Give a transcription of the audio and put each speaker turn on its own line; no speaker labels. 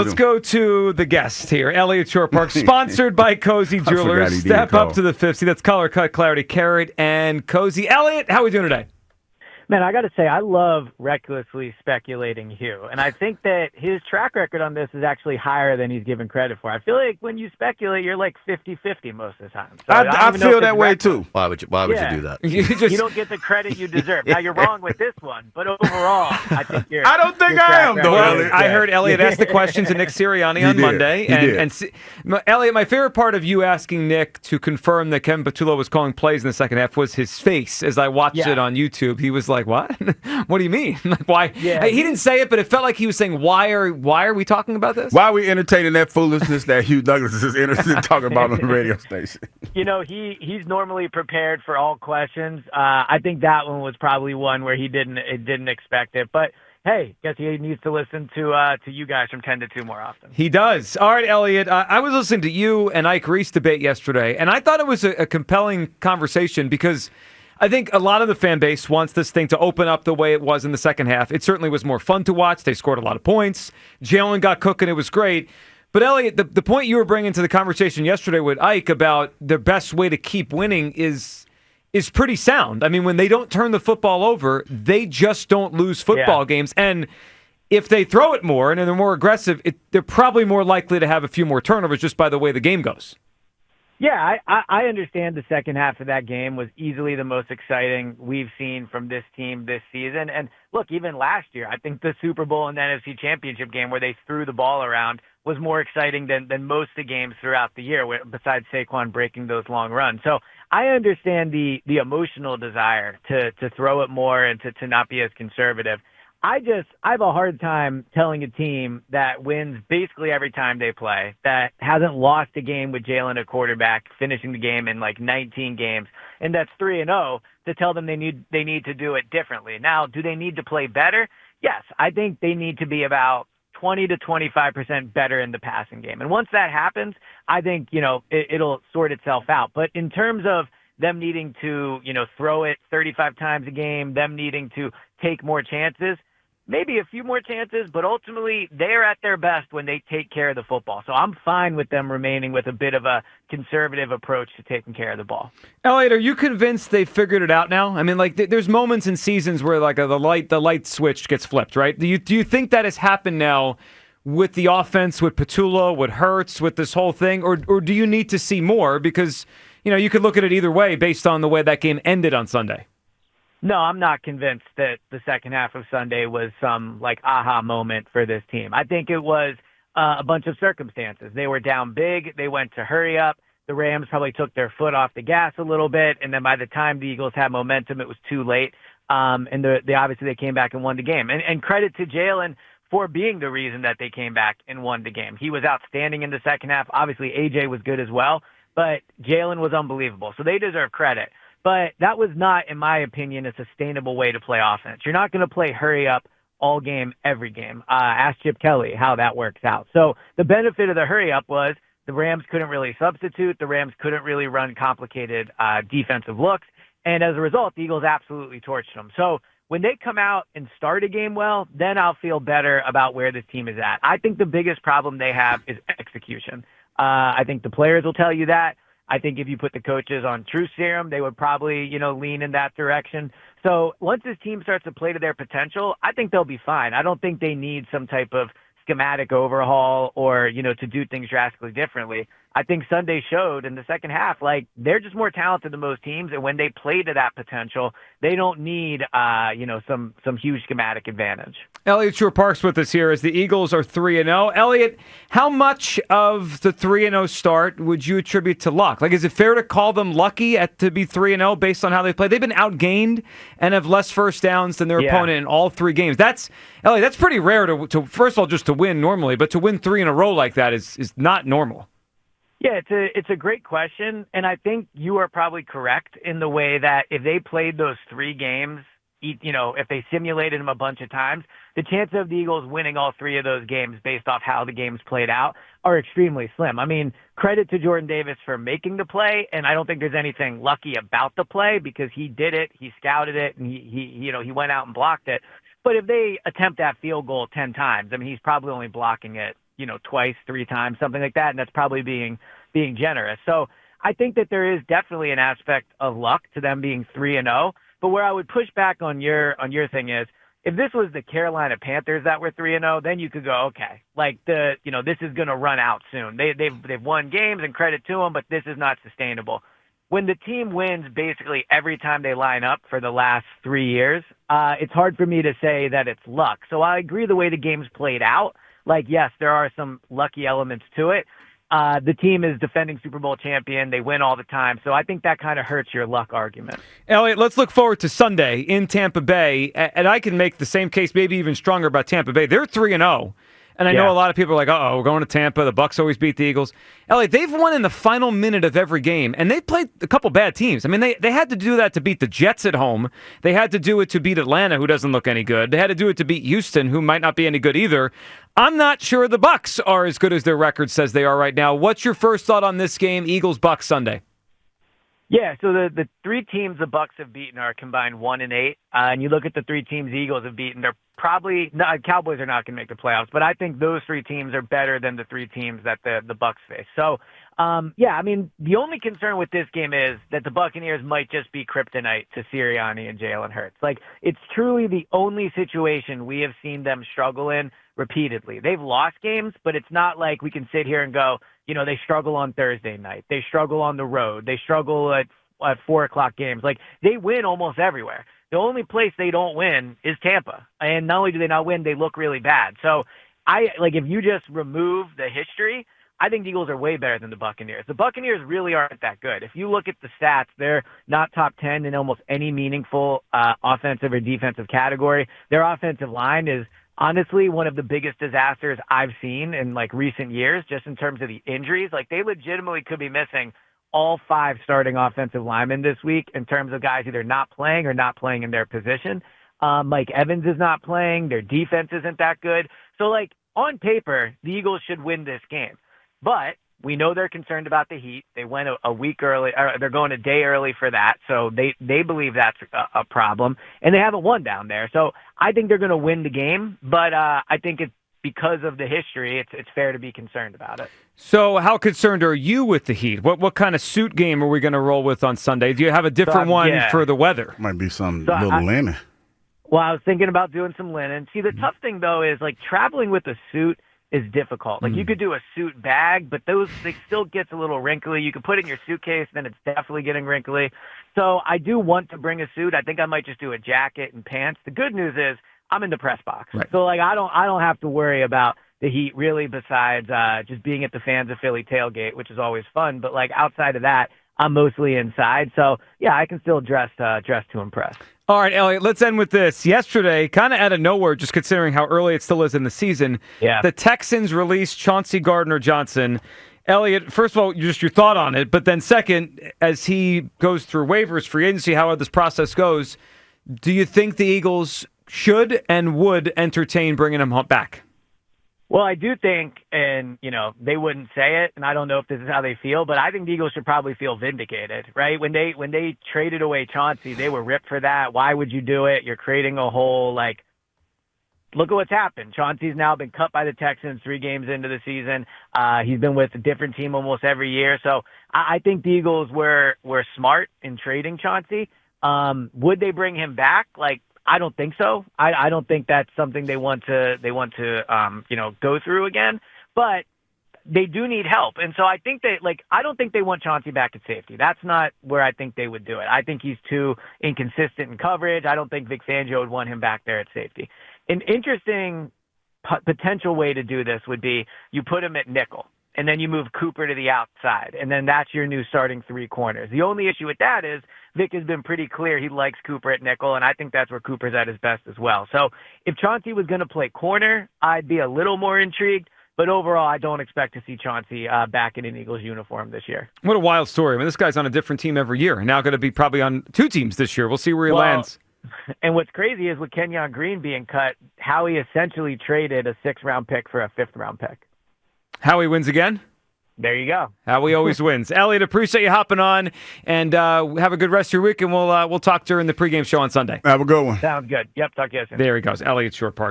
let's go to the guest here. Eliot Shorr-Parks, sponsored by Cozy Jewelers. Step up to the 50. That's Color Cut Clarity Carrot and Cozy. Eliot, how are we doing today?
Man, I got to say, I love recklessly speculating Hugh. And I think that his track record on this is actually higher than he's given credit for. I feel like when you speculate, you're like 50-50 most of the time. So
I feel that way, too.
Why would you do that?
You don't get the credit you deserve. Now, you're wrong with this one, but overall, I think you're...
I don't think I am, though, Eliot.
I heard Eliot ask the question to Nick Sirianni on Monday. And Eliot, my favorite part of you asking Nick to confirm that Kevin Patullo was calling plays in the second half was his face as I watched it on YouTube. He was like, what? What do you mean? Like, why?
Yeah.
He didn't say it, but it felt like he was saying, why are we talking about this?
Why are we entertaining that foolishness that Hugh Douglas is interested in talking about on the radio station?
You know, he's normally prepared for all questions. I think that one was probably one where he didn't expect it. But hey, guess he needs to listen to you guys from 10 to 2 more often.
He does. All right, Eliot, I was listening to you and Ike Reese debate yesterday, and I thought it was a compelling conversation because I think a lot of the fan base wants this thing to open up the way it was in the second half. It certainly was more fun to watch. They scored a lot of points. Jalen got cooking. It was great. But, Eliot, the point you were bringing to the conversation yesterday with Ike about the best way to keep winning is pretty sound. I mean, when they don't turn the football over, they just don't lose football games. And if they throw it more and they're more aggressive, they're probably more likely to have a few more turnovers just by the way the game goes.
Yeah, I understand the second half of that game was easily the most exciting we've seen from this team this season. And look, even last year, I think the Super Bowl and the NFC Championship game where they threw the ball around was more exciting than most of the games throughout the year, besides Saquon breaking those long runs. So I understand the emotional desire to throw it more and to not be as conservative. I have a hard time telling a team that wins basically every time they play, that hasn't lost a game with Jalen at quarterback, finishing the game in like 19 games, and that's 3-0, to tell them they need to do it differently. Now, do they need to play better? Yes, I think they need to be about 20 to 25% better in the passing game. And once that happens, I think, it'll sort itself out. But in terms of them needing to, throw it 35 times a game, them needing to take more chances, maybe a few more chances, but ultimately they're at their best when they take care of the football. So I'm fine with them remaining with a bit of a conservative approach to taking care of the ball.
Eliot, are you convinced they figured it out now? I mean, like, there's moments in seasons where like the light switch gets flipped, right? Do you think that has happened now with the offense, with Patullo, with Hurts, with this whole thing, or do you need to see more? Because you could look at it either way based on the way that game ended on Sunday.
No, I'm not convinced that the second half of Sunday was some aha moment for this team. I think it was a bunch of circumstances. They were down big. They went to hurry up. The Rams probably took their foot off the gas a little bit. And then by the time the Eagles had momentum, it was too late. And they obviously came back and won the game. And credit to Jalen for being the reason that they came back and won the game. He was outstanding in the second half. Obviously, AJ was good as well, but Jalen was unbelievable. So they deserve credit. But that was not, in my opinion, a sustainable way to play offense. You're not going to play hurry up all game, every game. Ask Chip Kelly how that works out. So the benefit of the hurry up was the Rams couldn't really substitute. The Rams couldn't really run complicated defensive looks. And as a result, the Eagles absolutely torched them. So when they come out and start a game well, then I'll feel better about where this team is at. I think the biggest problem they have is execution. I think the players will tell you that. I think if you put the coaches on truth serum, they would probably, lean in that direction. So once this team starts to play to their potential, I think they'll be fine. I don't think they need some type of schematic overhaul or, to do things drastically differently. I think Sunday showed in the second half, they're just more talented than most teams. And when they play to that potential, they don't need, some huge schematic advantage.
Eliot Shorr-Parks with us here as the Eagles are 3-0. Eliot, how much of the 3-0 start would you attribute to luck? Is it fair to call them lucky to be 3-0 based on how they play? They've been outgained and have less first downs than their opponent in all 3 games. Eliot, that's pretty rare to first of all, just to win normally, but to win 3 in a row like that is not normal.
Yeah, it's a great question, and I think you are probably correct in the way that if they played those 3 games, if they simulated them a bunch of times, the chance of the Eagles winning all 3 of those games based off how the games played out are extremely slim. I mean, credit to Jordan Davis for making the play, and I don't think there's anything lucky about the play because he did it, he scouted it, and he went out and blocked it. But if they attempt that field goal 10 times, I mean, he's probably only blocking it, twice, 3 times, something like that, and that's probably being generous. So I think that there is definitely an aspect of luck to them being 3-0. But where I would push back on your thing is, if this was the Carolina Panthers that were 3-0, then you could go, okay, like this is going to run out soon. They've won games, and credit to them, but this is not sustainable. When the team wins basically every time they line up for the last 3 years, it's hard for me to say that it's luck. So I agree the way the game's played out. Like, yes, there are some lucky elements to it. The team is defending Super Bowl champion. They win all the time. So I think that kind of hurts your luck argument.
Eliot, let's look forward to Sunday in Tampa Bay. And I can make the same case, maybe even stronger about Tampa Bay. They're 3-0. And I know a lot of people are like, we're going to Tampa. The Bucs always beat the Eagles. Eliot, they've won in the final minute of every game, and they've played a couple bad teams. I mean, they had to do that to beat the Jets at home. They had to do it to beat Atlanta, who doesn't look any good. They had to do it to beat Houston, who might not be any good either. I'm not sure the Bucs are as good as their record says they are right now. What's your first thought on this game, Eagles-Bucs Sunday?
Yeah, so the 3 teams the Bucs have beaten are combined 1-8, and you look at the 3 teams the Eagles have beaten, they're probably Cowboys are not going to make the playoffs, but I think those 3 teams are better than the 3 teams that the Bucs face. So, I mean, the only concern with this game is that the Buccaneers might just be kryptonite to Sirianni and Jalen Hurts. Like, it's truly the only situation we have seen them struggle in repeatedly. They've lost games, but it's not like we can sit here and go, they struggle on Thursday night. They struggle on the road. They struggle at 4 o'clock games. Like, they win almost everywhere. The only place they don't win is Tampa. And not only do they not win, they look really bad. So if you just remove the history, I think the Eagles are way better than the Buccaneers. The Buccaneers really aren't that good. If you look at the stats, they're not top 10 in almost any meaningful offensive or defensive category. Their offensive line is honestly one of the biggest disasters I've seen in recent years, just in terms of the injuries. Like, they legitimately could be missing all 5 starting offensive linemen this week in terms of guys either not playing or not playing in their position. Mike Evans is not playing. Their defense isn't that good. So, on paper, the Eagles should win this game. But we know they're concerned about the heat. They went a week early, or they're going a day early for that. So they believe that's a problem. And they haven't won down there. So I think they're going to win the game. But I think it's because of the history, it's fair to be concerned about it.
So how concerned are you with the heat? What kind of suit game are we going to roll with on Sunday? Do you have a different one for the weather?
Might be some little linen.
Well, I was thinking about doing some linen. See, the tough thing, though, is traveling with a suit is difficult. You could do a suit bag, but they still gets a little wrinkly. You could put it in your suitcase, then it's definitely getting wrinkly. So I do want to bring a suit. I think I might just do a jacket and pants. The good news is I'm in the press box. Right. So I don't have to worry about the heat really, besides just being at the Fans of Philly tailgate, which is always fun. But outside of that, I'm mostly inside. So yeah, I can still dress to impress.
All right, Eliot, let's end with this. Yesterday, kind of out of nowhere, just considering how early it still is in the season, the Texans released CJ Gardner-Johnson. Eliot, first of all, just your thought on it, but then second, as he goes through waivers, free agency, however this process goes, do you think the Eagles should and would entertain bringing him back?
Well, I do think, and, they wouldn't say it, and I don't know if this is how they feel, but I think the Eagles should probably feel vindicated, right? When they traded away Chauncey, they were ripped for that. Why would you do it? You're creating a whole, look at what's happened. Chauncey's now been cut by the Texans 3 games into the season. He's been with a different team almost every year. So I think the Eagles were smart in trading Chauncey. Would they bring him back? I don't think so. I don't think that's something they want to go through again. But they do need help, and so I think I don't think they want Chauncey back at safety. That's not where I think they would do it. I think he's too inconsistent in coverage. I don't think Vic Fangio would want him back there at safety. An interesting potential way to do this would be you put him at nickel, and then you move Cooper to the outside, and then that's your new starting 3 corners. The only issue with that is Vic has been pretty clear he likes Cooper at nickel, and I think that's where Cooper's at his best as well. So if Chauncey was going to play corner, I'd be a little more intrigued. But overall, I don't expect to see Chauncey back in an Eagles uniform this year.
What a wild story. I mean, this guy's on a different team every year, and now going to be probably on 2 teams this year. We'll see where he lands.
And what's crazy is with Kenyon Green being cut, Howie essentially traded a 6th-round pick for a 5th-round pick.
Howie wins again?
There you go.
Howie always wins. Eliot, appreciate you hopping on, and have a good rest of your week, and we'll talk during the pregame show on Sunday.
Have a good one.
Sounds good. Yep, talk to you soon.
There he goes, Eliot Shorr-Parks.